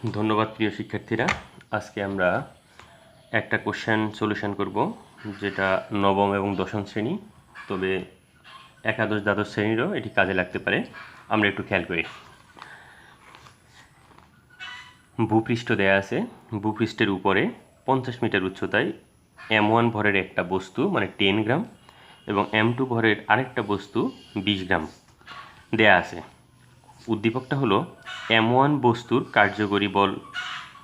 ধন্যবাদ প্রিয় শিক্ষার্থীরা। আজকে আমরা একটা কোশ্চেন সলিউশন করব, যেটা নবম এবং দশম শ্রেণী, তবে একাদশ দ্বাদশ শ্রেণীরও এটি কাজে লাগতে পারে। আমরা একটু খেয়াল করি। ভূপৃষ্ঠ দেয়া আছে, ভূপৃষ্ঠের উপরে 50 মিটার উচ্চতায় M1 ভরের একটা বস্তু মানে 10 গ্রাম এবং M2 ভরের আরেকটা বস্তু 20 গ্রাম দেয়া আছে। উদ্দীপকটা হলো M1 বস্তুর কার্যকরী বল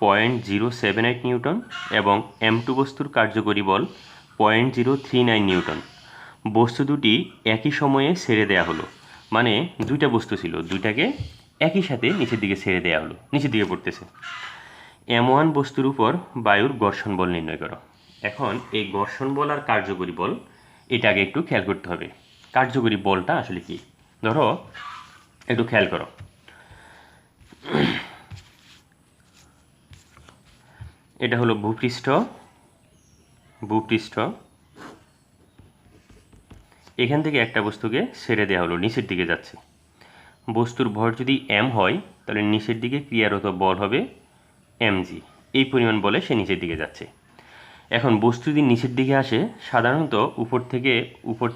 0.078 নিউটন এবং M2 বস্তুর কার্যকরী বল 0.039 নিউটন। বস্তু দুটি একই সময়ে ছেড়ে দেয়া হলো, মানে দুইটা বস্তু ছিল, দুইটাকে একই সাথে নিচের দিকে ছেড়ে দেয়া হলো, নিচের দিকে পড়তেছে। M1 বস্তুর উপর বায়ুর ঘর্ষণ বল নির্ণয় করো। এখন এই ঘর্ষণ বল আর কার্যকরী বল এটা আগে একটু খেয়াল করতে হবে। কার্যকরী বলটা আসলে কি, ধরো একটু খেয়াল করো। এটা হলো ভূপৃষ্ঠ, এখান থেকে একটা বস্তুকে ছেড়ে দেওয়া হলো, নিচের দিকে যাচ্ছে। বস্তুর ভর যদি m হয়, তাহলে নিচের দিকে ক্রিয়ারত বল হবে mg। এই পরিমাণ বলে সে নিচের দিকে যাচ্ছে। এখন বস্তু যদি নিচের দিকে আসে, সাধারণত উপর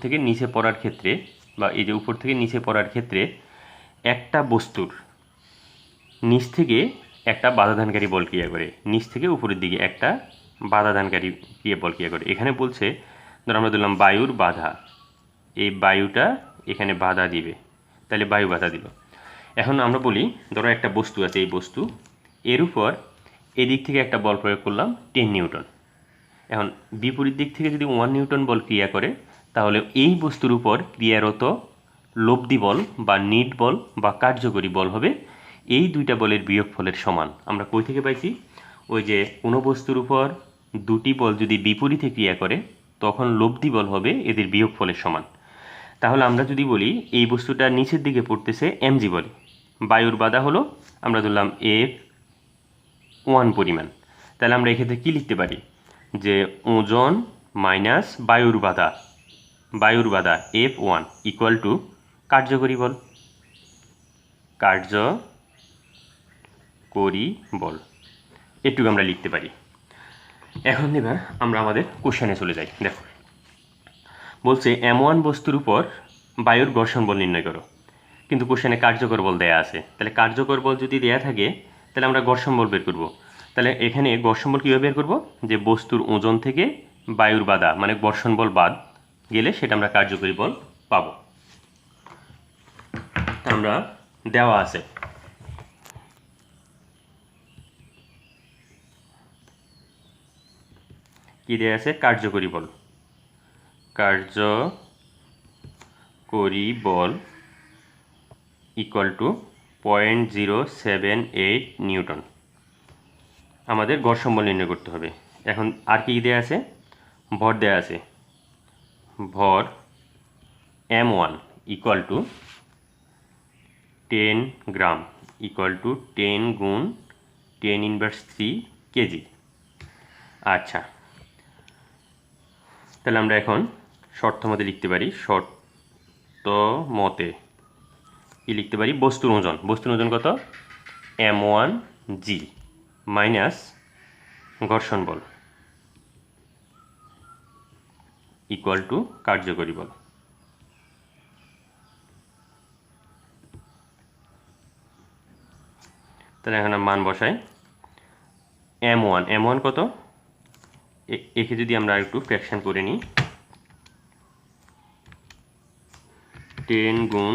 থেকে নিচে পড়ার ক্ষেত্রে, বা এই যে উপর থেকে নিচে পড়ার ক্ষেত্রে একটা বস্তুর নিচ থেকে একটা বাধাদানকারী বল ক্রিয়া করে, নিচ থেকে উপরের দিকে একটা বাধাদানকারী বল ক্রিয়া করে। এখানে বলছে, ধর আমরা দিলাম বায়ুর বাধা, এই বায়ুটা এখানে বাধা দিবে, তাহলে বায়ু বাধা দিল। এখন আমরা বলি, ধরো একটা বস্তু আছে, এই বস্তু এর উপর এদিক থেকে একটা বল প্রয়োগ করলাম 10 নিউটন। এখন বিপরীত দিক থেকে যদি 1 নিউটন বল ক্রিয়া করে, তাহলে এই বস্তুর উপর ক্রিয়ারত লব্ধি বল বা নিট বল বা কার্যকরী বল হবে এই দুইটা বলের বিয়োগফলের সমান। আমরা কই থেকে পাইছি? ওই যে কোনো বস্তুর উপর দুটি বল যদি বিপরীতে ক্রিয়া করে, তখন লব্ধি বল হবে এদের বিয়োগফলের সমান। তাহলে আমরা যদি বলি এই বস্তুটা নিচের দিকে পড়তেছে mg বলে, বায়ুর বাধা হলো আমরা ধরলাম F1 পরিমাণ, তাহলে আমরা এক্ষেত্রে কী লিখতে পারি? যে ওজন মাইনাস বায়ুর বাধা F1 ইকুয়াল টু কার্যকরী বল, এটুকু আমরা লিখতে পারি। এখন এবার আমরা আমাদের কোশ্চেনে চলে যাই। দেখো বলছে M1 বস্তুর উপর বায়ুর ঘর্ষণ বল নির্ণয় করো, কিন্তু কোশ্চেনে কার্যকর বল দেয়া আছে। তাহলে কার্যকর বল যদি দেয়া থাকে, তাহলে আমরা ঘর্ষণ বল বের করব। তাহলে এখানে ঘর্ষণ বল কীভাবে বের করব? যে বস্তুর ওজন থেকে বায়ুর বাধা মানে ঘর্ষণ বল বাদ গেলে সেটা আমরা কার্যকরী বল পাব। আমরা দেওয়া আছে কি দেয়া আছে? কার্যকরী বল ইকুয়াল টু 0.078 নিউটন। আমাদের ঘর্ষণ বল নির্ণয় করতে হবে। এখন আর কি দেয়া আছে? ভর দেয়া আছে, ভর M1 equal to 10 gram equal to 10 গুণ 10⁻³ কেজি। আচ্ছা, তাহলে আমরা এখন শর্ত মতে লিখতে পারি, কি লিখতে পারি? বস্তুর ওজন কত? M1g মাইনাস ঘর্ষণ বল ইকুয়াল টু কার্যকরী বল। তাহলে এখন মান বসাই। M1 কত? একে যদি আমরা একটু ফ্র্যাকশন করে নিই, 10 গুণ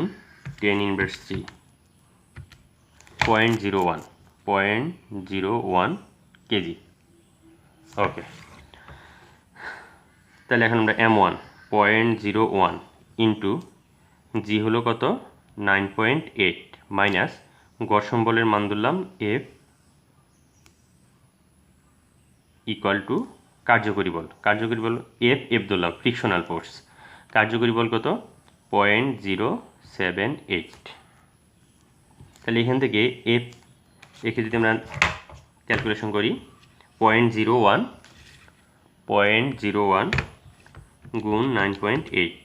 10⁻³ 0.01 কেজি। ওকে, তাহলে এখন আমরা M1 0.01 ইন্টু জি হলো কত? 9.8 মাইনাস ঘর্ষণ বলের মান ধরলাম F ইকুয়াল টু কার্যকরী বল F ধরলাম ফ্রিকশনাল ফোর্স, কার্যকরী বল কত? 0.078। তাহলে এখান থেকে একে যদি আমরা ক্যালকুলেশন করি, 0.01 গুণ 9.8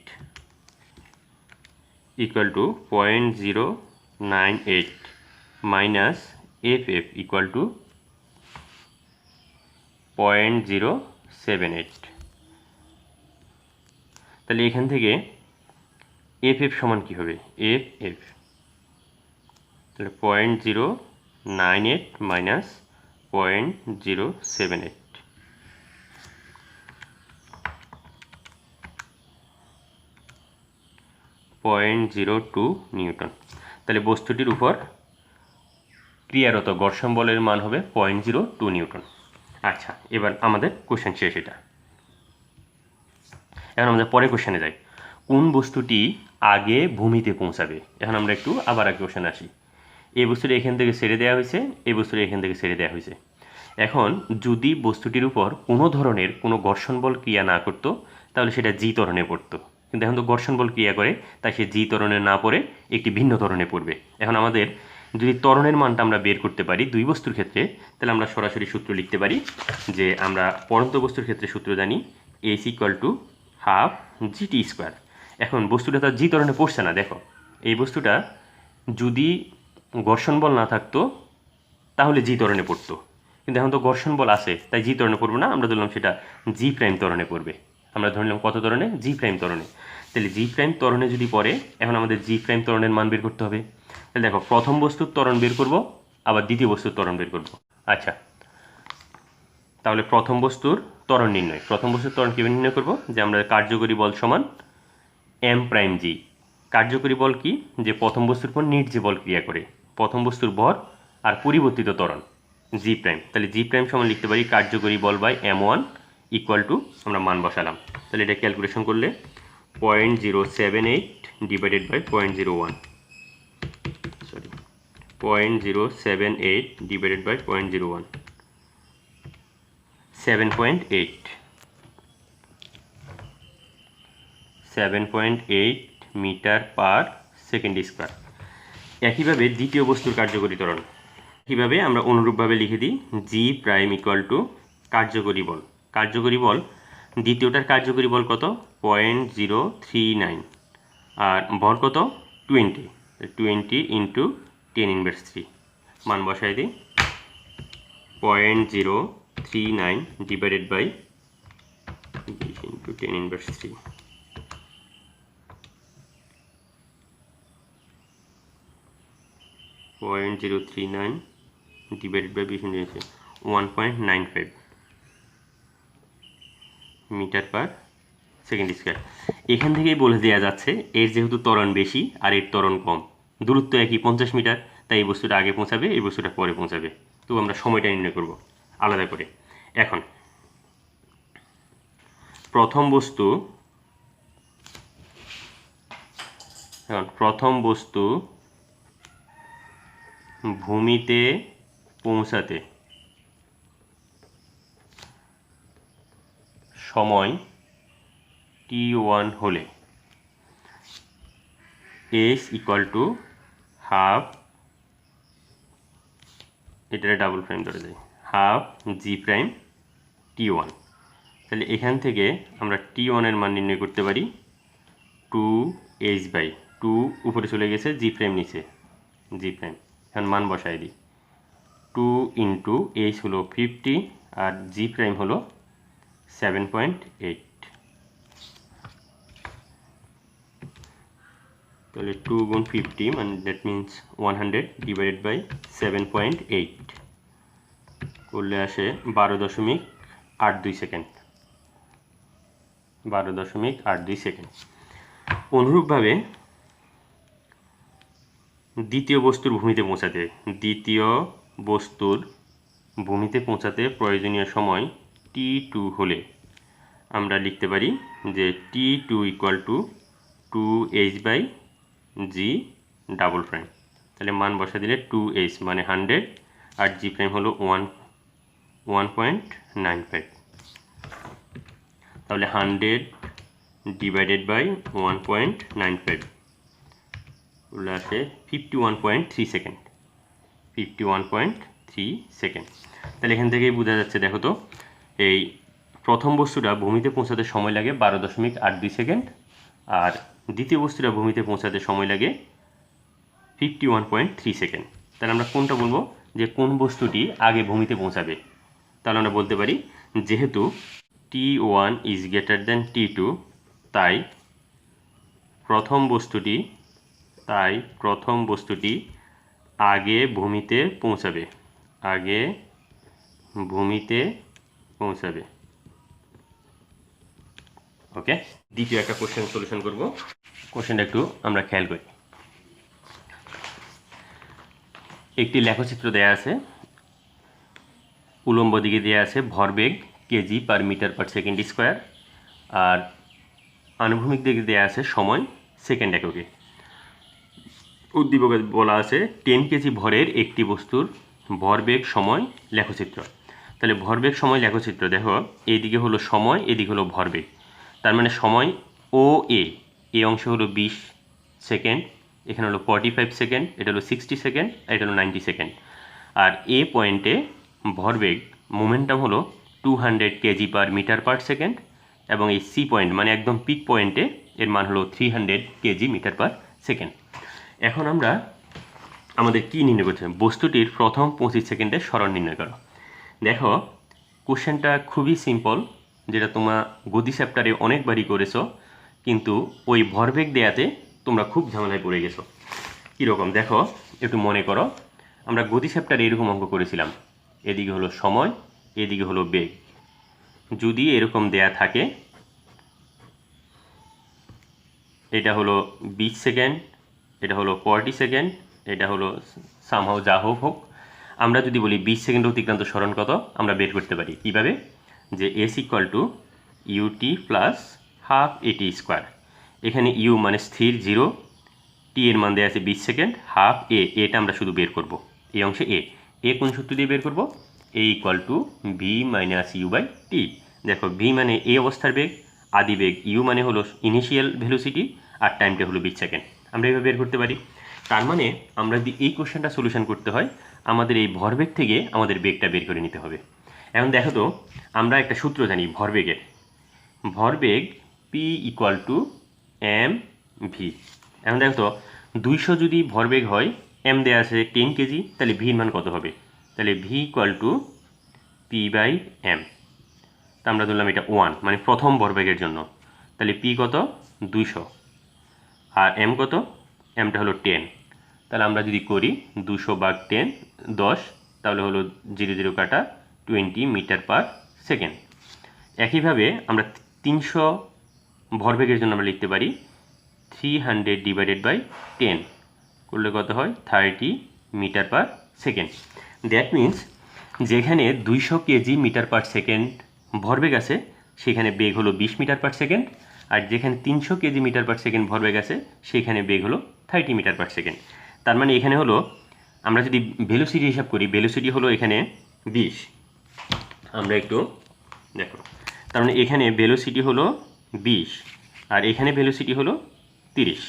equal to 0.098 minus F F equal two 0.078। তাহলে এখান থেকে এফ এফ সমান কী হবে? এফ এফ তাহলে 0.098 মাইনাস 0.078, 0.02 নিউটন। তাহলে বস্তুটির উপর ক্রিয়ারত ঘর্ষণ বলের মান হবে 0.02 নিউটন। আচ্ছা, এবার আমাদের কোশ্চেন শেষ এটা। এখন আমাদের পরে কোশ্চেনে যাই, কোন বস্তুটি আগে ভূমিতে পৌঁছাবে? এখন আমরা একটু আবার আগে কোশ্চেনে আসি। এই বস্তুটি এখান থেকে ছেড়ে দেওয়া হয়েছে, এই বস্তুটি এখান থেকে ছেড়ে দেওয়া হয়েছে। এখন যদি বস্তুটির উপর কোনো ধরনের কোনো ঘর্ষণ বল ক্রিয়া না করতো তাহলে সেটা জি ত্বরণে পড়তো, কিন্তু এখন তো ঘর্ষণ বল ক্রিয়া করে, তাই সে জি ত্বরণে না পড়ে একটি ভিন্ন ত্বরণে পড়বে। এখন আমাদের যদি ত্বরণের মানটা আমরা বের করতে পারি দুই বস্তুর ক্ষেত্রে, তাহলে আমরা সরাসরি সূত্র লিখতে পারি যে আমরা পড়ন্ত বস্তুর ক্ষেত্রে সূত্র জানি S equal to half GT square. এখন বস্তুটা তার জি ত্বরণে পড়ছে না, দেখো এই বস্তুটা যদি ঘর্ষণ বল না থাকতো তাহলে জি ত্বরণে পড়তো, কিন্তু এখন তো ঘর্ষণ বল আছে তাই জি ত্বরণে পড়বে না, আমরা ধরলাম সেটা জি প্রাইম ত্বরণে পড়বে। আমরা ধরলাম কত ত্বরণে? জি প্রাইম ত্বরণে। তাহলে জি প্রাইম ত্বরণে যদি পড়ে, এখন আমাদের জি প্রাইম ত্বরণের মান বের করতে হবে। তাহলে দেখো প্রথম বস্তুর ত্বরণ বের করব, আবার দ্বিতীয় বস্তুর ত্বরণ বের করব। আচ্ছা, তাহলে প্রথম বস্তুর ত্বরণ নির্ণয়, প্রথম বস্তুর ত্বরণ কীভাবে নির্ণয় করব? যে আমরা কার্যকরী বল সমান এম প্রাইম জি। কার্যকরী বল কি? যে প্রথম বস্তুর উপর নিট যে বল ক্রিয়া করে, প্রথম বস্তুর ভর আর পরিবর্তিত ত্বরণ জি প্রাইম। তাহলে জি প্রাইম সমান লিখতে পারি কার্যকরী বল বাই M1 ইকুয়াল টু, আমরা মান বসালাম, তাহলে এটা ক্যালকুলেশন করলে 0.078 divided by 0.01, sorry 0.078 divided by 0.01, 7.8 metre per second square. একইভাবে দ্বিতীয় বস্তুর কার্যকরী ত্বরণ, কীভাবে আমরা অনুরূপভাবে লিখে দিই জি প্রাইম ইকুয়াল টু কার্যকরী বল। কার্যকরী বল দ্বিতীয়টার কার্যকরী বল কত? 0.039, আর ভর কত? 20 ইন্টু 10⁻³ মান বসাই দিই 0.039 divided by 20 into 10⁻³ 0.039 divided by 1.95 metre per second square. এখান থেকেই বলে দেওয়া যাচ্ছে এর যেহেতু ত্বরণ বেশি আর এর ত্বরণ কম, দূরত্ব একই 50 মিটার, তাই এই বস্তুটা আগে পৌঁছাবে, এই বস্তুটা পরে পৌঁছাবে। তো আমরা সময়টা নির্ণয় করব আলাদা করে। এখন প্রথম বস্তু ভূমিতে পৌঁছাতে সময় t1 হলে s ইকুয়াল টু হাফ, এটারে ডাবল প্রাইম ধরে যায়, হাফ জি প্রাইম t1। তাহলে এখান থেকে আমরা t1 এর মান নির্ণয় করতে পারি 2h বাই 2, উপরে চলে গেছে জি প্রাইম নিচে, জি প্রাইম। এখন মান বসাই দিই, 2 ইন্টু h হলো 50 আর জি প্রাইম হলো 7.8, তাহলে 2 গুণ 50 মানে দ্যাট মিনস 100 ডিভাইডেড বাই 7.8 করলে আসে 12.82 সেকেন্ড, 12.82 সেকেন্ড। অনুরূপভাবে দ্বিতীয় বস্তুর ভূমিতে পৌঁছাতে প্রয়োজনীয় সময় t2 হলে আমরা লিখতে পারি যে t2 equal to 2h by g double prime. তাহলে মান বসা দিলে 2h মানে 100 আর জি প্রাইম হলো 1.95, তাহলে 100 ডিভাইডেড বাই 1.95 বলে আসে 51.3 সেকেন্ড, 51.3 সেকেন্ড। তাহলে এখান থেকেই বোঝা যাচ্ছে, দেখো তো এই প্রথম বস্তুটা ভূমিতে পৌঁছাতে সময় লাগে 12.82 সেকেন্ড, আর দ্বিতীয় বস্তুটা ভূমিতে পৌঁছাতে সময় লাগে 51.3 সেকেন্ড। তাহলে আমরা কোনটা বলবো? যে কোন বস্তুটি আগে ভূমিতে পৌঁছাবে। তাহলে আমরা বলতে পারি যেহেতু T1 is greater than T2, তাই প্রথম বস্তুটি আগে ভূমিতে পৌঁছাবে। ওকে, দ্বিতীয় একটা কোশ্চেন সলিউশন করব। কোশ্চেনটা একটু আমরা খেয়াল করি। একটি লেখচিত্র দেয়া আছে, উলম্ব দিকে দেয়া আছে ভরবেগ kg per metre per second square, আর আনুভূমিক দিকে দেয়া আছে সময় সেকেন্ড এককে। উদ্দীপকে বলা আছে 10 কেজি ভরের একটি বস্তুর ভরবেগ সময় লেখচিত্র। তাহলে ভরবেগ সময় লেখচিত্র দেখো, এইদিকে হলো সময়, এদিকে হলো ভরবেগ। তার মানে সময় ও এই অংশ হলো 20 সেকেন্ড, এখানে হলো 45 সেকেন্ড, এটা হলো 60 সেকেন্ড, এটা হলো 90 সেকেন্ড। আর এ পয়েন্টে ভরবেগ মোমেন্টাম হলো 200 kg per metre per second, এবং এই সি পয়েন্ট মানে একদম পিক পয়েন্টে এর মান হলো 300 কেজি মিটার পার সেকেন্ড। এখন আমরা আমাদের কি নির্ণয় করতে হবে? বস্তুটির প্রথম 25 সেকেন্ডে সরণ নির্ণয় করো। দেখো কোশ্চেনটা খুবই সিম্পল, যেটা তোমরা গতি চ্যাপ্টারে অনেকবারই করেছো, কিন্তু ওই ভরবেগ দেয়াতে তোমরা খুব ঝামেলায় পড়ে গেছো। কীরকম দেখো একটু মনে করো, আমরা গতি চ্যাপ্টারে এরকম অঙ্ক করেছিলাম, এদিকে হলো সময়, এদিকে হলো বেগ। যদি এরকম দেয়া থাকে, এটা হলো 20 সেকেন্ড, এটা হলো 40 সেকেন্ড, এটা হলো সামহাও যা হোক, আমরা যদি বলি 20 সেকেন্ড অতিক্রান্ত সরণ কত, আমরা বের করতে পারি কীভাবে, যে S equal to u t plus half a t square. এখানে ইউ মানে স্থির 0, টি এর মান দেওয়া আছে 20 সেকেন্ড, হাফ এটা আমরা শুধু বের করব এই অংশে এ কোন সূত্র দিয়ে বের করব, a equal to v minus u by t. দেখো ভি মানে এ অবস্থার বেগ, আদি বেগ ইউ মানে হলো ইনিশিয়াল ভেলোসিটি, আর টাইমটা হলো 20 সেকেন্ড। আমরা এইভাবে বের করতে পারি। তার মানে আমরা যদি এই কোশ্চেনটা সলিউশন করতে হয়, আমাদের এই ভরবেগ থেকে আমাদের বেগটা বের করে নিতে হবে। এখন দেখো তো, আমরা একটা সূত্র জানি ভরবেগের, ভরবেগ p equal to m v. এখন দেখো তো, 200 যদি ভরবেগ হয়, এম দেওয়া আছে 10 কেজি, তাহলে ভির মান কত হবে? তাহলে v equal to p by m. তা আমরা ধরলাম এটা 1, মানে প্রথম ভরবেগের জন্য। তাহলে পি কত? 200, আর এম কত? এমটা হলো 10। তাহলে আমরা যদি করি 200 ভাগ 10 10, তাহলে হলো 0 0 কাটা 20 মিটার পার সেকেন্ড। একইভাবে আমরা 300 ভরবেগের জন্য আমরা লিখতে পারি 300 ডিভাইডেড বাই 10 করলে কত হয়? 30 metre per second. That means যেখানে 200 কেজি মিটার পার সেকেন্ড ভরবেগ আছে, সেখানে বেগ হলো 20 মিটার পার সেকেন্ড, আর যেখানে 300 কেজি মিটার পার সেকেন্ড ভরবেগ আছে, সেখানে বেগ হলো 30 মিটার পার সেকেন্ড। তার মানে এখানে হলো, আমরা যদি ভেলোসিটি হিসাব করি, ভেলোসিটি হলো এখানে 20। আমরা একটু দেখো, তার মানে এখানে ভেলোসিটি হলো 20, আর এখানে ভেলোসিটি হলো 30।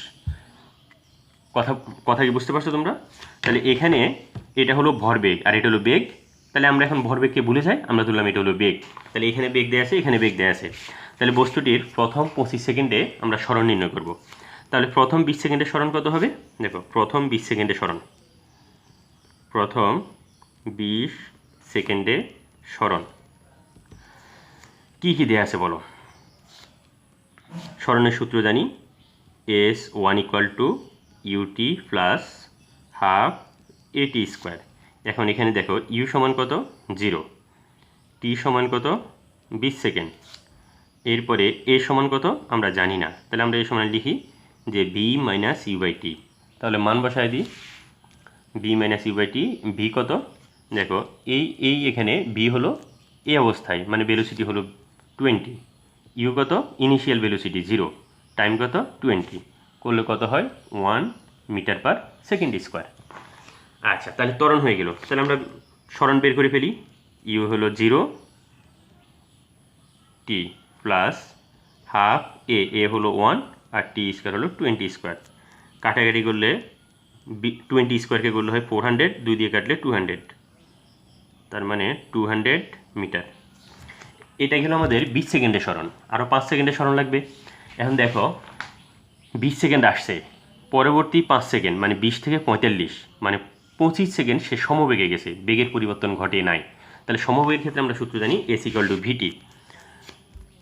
কথা কি বুঝতে পারছো তোমরা? তাহলে এখানে এটা হলো ভরবেগ আর এটা হলো বেগ। তাহলে আমরা এখন ভরবেগকে ভুলে যাই, আমরা ধরলাম এটা হলো বেগ। তাহলে এখানে বেগ দেওয়া আছে, এখানে বেগ দেওয়া আছে। তাহলে বস্তুটির প্রথম 25 সেকেন্ডে আমরা সরণ নির্ণয় করব। তাহলে প্রথম 20 সেকেন্ডে সরণ কত হবে? দেখো প্রথম 20 সেকেন্ডে সরণ, প্রথম 20 সেকেন্ডে সরণ কী কী দেওয়া আছে বলো? সরণের সূত্র জানি, S1 equal to u t plus half a t square. এখন এখানে দেখো ইউ সমান কত? 0, টি সমান কত? 20 সেকেন্ড, এরপরে এ সমান কত আমরা জানি না, তাহলে আমরা এ সমান লিখি যে v minus u by t. তাহলে মান বসায় দিই, v minus u by t. V কত? দেখো এই এখানে ভি হলো এ অবস্থায়, মানে ভেলোসিটি হলো 20, ইউ কত? ইনিশিয়াল ভেলোসিটি 0, টাইম কত? 20, করলে কত হয়? 1 মিটার পার সেকেন্ড স্কোয়ার। আচ্ছা, তাহলে ত্বরণ হয়ে গেল। তাহলে আমরা সরণ বের করে ফেলি। ইউ হলো 0, টি প্লাস হাফ এ হলো 1, আর টি স্কোয়ার হলো 20 স্কোয়ার। কাটাকাটি করলে 20 স্কোয়ারকে করলে হয় 400, 2 দিয়ে কাটলে 200, তার মানে 200 মিটার। এটাই হলো আমাদের 20 সেকেন্ডে সরণ। আরও 5 সেকেন্ডে সরণ লাগবে। এখন দেখো 20 সেকেন্ড আসছে, পরবর্তী 5 সেকেন্ড মানে 20 থেকে 45, মানে 25 সেকেন্ড সে সমবেগে গেছে, বেগের পরিবর্তন ঘটে নাই। তাহলে সমবেগের ক্ষেত্রে আমরা সূত্র জানি এস ইকুয়াল টু ভিটি।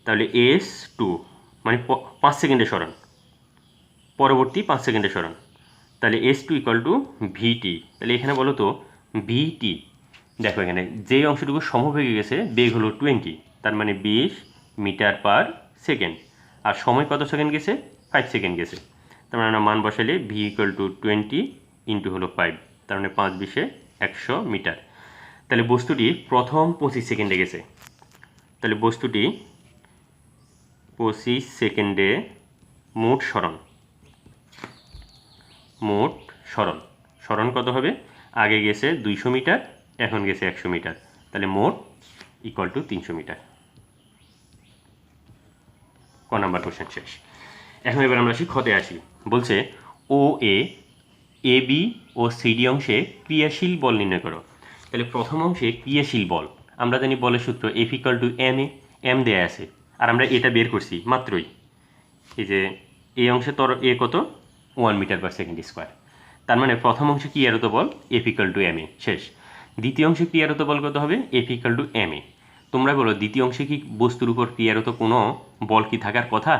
তাহলে এস টু মানে 5 সেকেন্ডে সরান, পরবর্তী 5 সেকেন্ডে সরান, তাহলে এস টু ইকুয়াল টু ভিটি। তাহলে এখানে বলো তো ভিটি, দেখো এখানে যে অংশটুকু সমবেগে গেছে বেগ হলো 20, তার মানে 20 মিটার পার সেকেন্ড, আর সময় কত সেকেন্ড গেছে? 5 সেকেন্ড গেছে। তার মানে আমরা মান বসালে ভি ইকুয়াল টু 20 ইন্টু হলো 5, তার মানে 5 20 100 মিটার। তাহলে বস্তুটি প্রথম 25 সেকেন্ডে গেছে। তাহলে বস্তুটি 25 সেকেন্ডে মোট সরণ কত হবে? আগে গেছে 200 মিটার, এখন গেছে 100 মিটার, তাহলে মোট ইকুয়াল টু 300 মিটার। ক নাম্বার কোশ্চেন শেষ। এখন এবার আমরা আসি খতে আসি। বলছে ও এ বি ও সিডি অংশে ক্রিয়াশীল বল নির্ণয় করো। তাহলে প্রথম অংশে ক্রিয়াশীল বল, আমরা জানি বলের সূত্র এফ ইকুয়াল টু এম দেয়া আছে, আর আমরা এটা বের করছি মাত্রই। এই যে এই অংশে এ কত? 1 মিটার পার সেকেন্ড স্কোয়ার। তার মানে প্রথম অংশে ক্রিয়ারত বল F equal to M A, শেষ। দ্বিতীয় অংশে ক্রিয়ারত বল কত হবে? F equal to M A. তোমরা বলো দ্বিতীয় অংশে কি বস্তুর উপর ক্রিয়ারত কোনো বল কি থাকার কথা?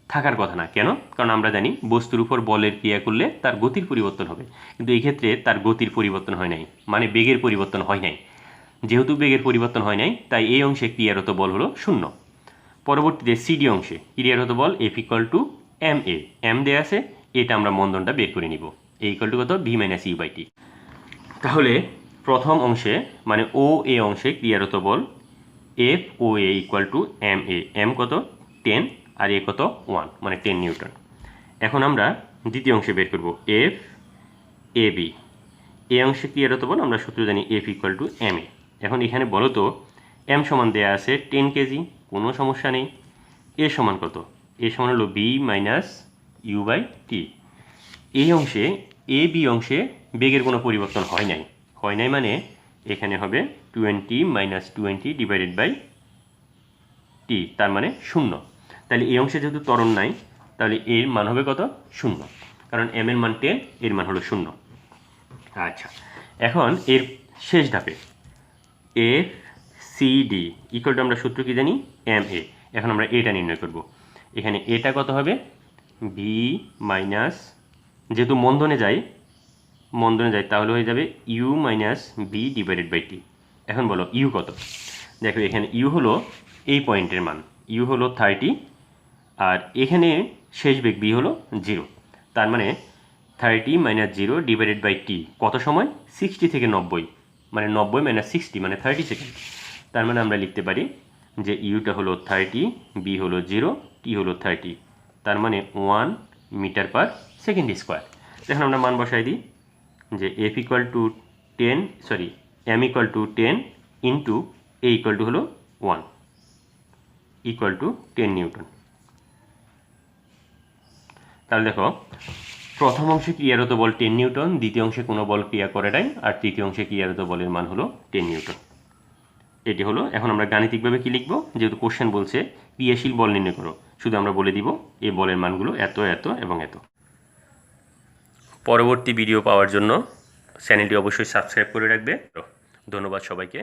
থাকার কথা না। কেন? কারণ আমরা জানি বস্তুর উপর বলের ক্রিয়া করলে তার গতির পরিবর্তন হবে, কিন্তু এই ক্ষেত্রে তার গতির পরিবর্তন হয় নাই, মানে বেগের পরিবর্তন হয় নাই। যেহেতু বেগের পরিবর্তন হয় নাই, তাই এই অংশে ক্রিয়ারত বল হলো 0। পরবর্তীতে সিডি অংশে ক্রিয়ারত বল এফ ইকুয়াল টু এম দেয়া আছে, এটা আমরা মন্দনটা বের করে নিব। এ ইকুয়াল টু কত? V minus u by t. তাহলে প্রথম অংশে মানে ও এ অংশে ক্রিয়ারত বল F O A equal to m কত? 10, আর এ কত? 1, মানে 10 নিউটন। এখন আমরা দ্বিতীয় অংশে বের করব এফ এ বি। এ অংশে ক্রিয়ারত বল আমরা সূত্র জানি F equal to M a. এখন এখানে বলো তো এম সমান দেয়া আছে 10 কেজি, কোনো সমস্যা নেই। এ সমান কত? এ সমান হলো বি মাইনাস ইউ বাই টি। এই অংশে বি অংশে বেগের কোনো পরিবর্তন হয় নাই মানে এখানে হবে 20 মাইনাস 20 ডিভাইডেড বাই টি, তার মানে 0। তাহলে এই অংশে যেহেতু ত্বরণ নাই, তাহলে এর মান হবে কত? 0, কারণ এম এর মান 10, এর মান হলো 0। আচ্ছা, এখন এর শেষ ধাপে F C D equal to আমরা সূত্র কি জানি? M a. এখন আমরা এটা নির্ণয় করব। এখানে এটা কত হবে? বি মাইনাস, যেহেতু মন্দনে যায় তাহলে হয়ে যাবে u minus b divided by t. এখন বলো ইউ কত? দেখো এখানে ইউ হলো এই পয়েন্টের মান, ইউ হলো 30, আর এখানে শেষ বেগ বি হলো 0, তার মানে 30 মাইনাস 0 ডিভাইডেড বাই টি কত সময়? 60 থেকে 90, মানে 90 মাইনাস 60 মানে 30 সেকেন্ড। তার মানে আমরা লিখতে পারি যে ইউটা হলো 30, বি হলো 0, টি হলো 30, তার মানে 1 মিটার পার সেকেন্ড স্কোয়ার। এখন আমরা মান বসাই দিই যে F equal to m equal to 10 into a equal to হলো 1 ইকুয়াল টু 10 নিউটন। তাহলে দেখো প্রথম অংশে ক্রিয়ারত বল 10 নিউটন, দ্বিতীয় অংশে কোনো বল ক্রিয়া করে নাই, আর তৃতীয় অংশে ক্রিয়ারত বলের মান হলো 10 নিউটন। এটি হলো। এখন আমরা গাণিতিকভাবে কি লিখব? যেহেতু কোশ্চেন বলছে ক্রিয়াশীল বল নির্ণয় করো, শুধু আমরা বলে দিব এই বলের মানগুলো এত এত এবং এত। পরবর্তী ভিডিও পাওয়ার জন্য চ্যানেলটি অবশ্যই সাবস্ক্রাইব করে রাখবে। ধন্যবাদ সবাইকে।